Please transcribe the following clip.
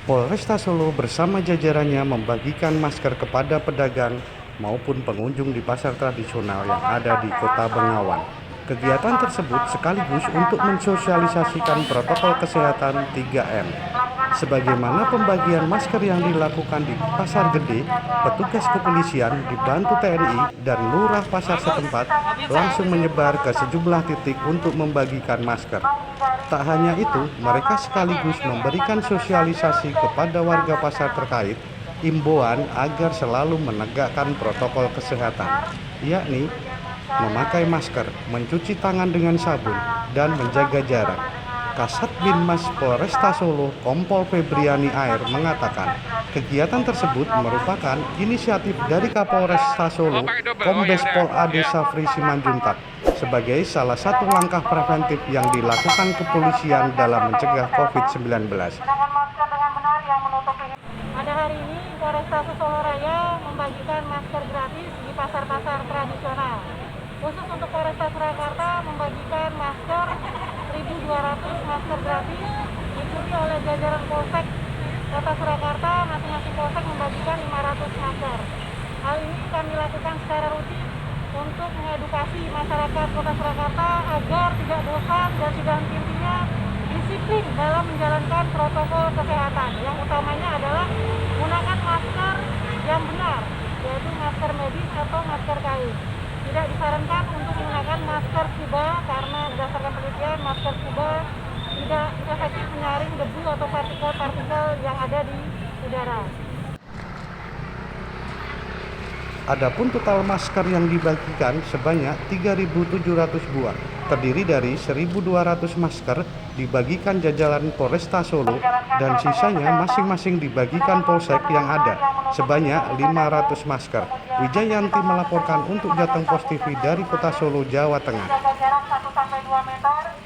Polresta Solo bersama jajarannya membagikan masker kepada pedagang maupun pengunjung di pasar tradisional yang ada di Kota Bengawan. Kegiatan tersebut sekaligus untuk mensosialisasikan protokol kesehatan 3M. Sebagaimana pembagian masker yang dilakukan di Pasar Gede, petugas kepolisian dibantu TNI dan lurah pasar setempat langsung menyebar ke sejumlah titik untuk membagikan masker. Tak hanya itu, mereka sekaligus memberikan sosialisasi kepada warga pasar terkait imbauan agar selalu menegakkan protokol kesehatan, yakni memakai masker, mencuci tangan dengan sabun, dan menjaga jarak. Kasat Binmas Polresta Solo, Kompol Febriani Air mengatakan, kegiatan tersebut merupakan inisiatif dari Kapolresta Solo, Kombes Pol Ade Safri Simanjuntak, sebagai salah satu langkah preventif yang dilakukan kepolisian dalam mencegah COVID-19. Pada hari ini, Polresta Solo Raya membagikan masker gratis di pasar-pasar tradisional. Khusus untuk Polresta Surakarta membagikan masker 1.200 masker gratis, diikuti oleh jajaran Polsek Kota Surakarta. Masing-masing Polsek membagikan 500 masker. Hal ini kami lakukan secara rutin untuk mengedukasi masyarakat Kota Surakarta agar tidak bosan dan tidak henti-hentinya disiplin dalam menjalankan protokol kesehatan. Yang utamanya adalah menggunakan masker yang benar, yaitu masker medis atau masker kain. Tidak disarankan untuk menggunakan masker scuba karena berdasarkan penelitian masker scuba tidak efektif menyaring debu atau partikel-partikel yang ada di udara. Adapun total masker yang dibagikan sebanyak 3.700 buah, terdiri dari 1.200 masker dibagikan jajaran Polresta Solo dan sisanya masing-masing dibagikan polsek yang ada sebanyak 500 masker. Wijayanti melaporkan untuk Jateng Pos TV dari Kota Solo, Jawa Tengah. Jaga jarak 1-2 meter.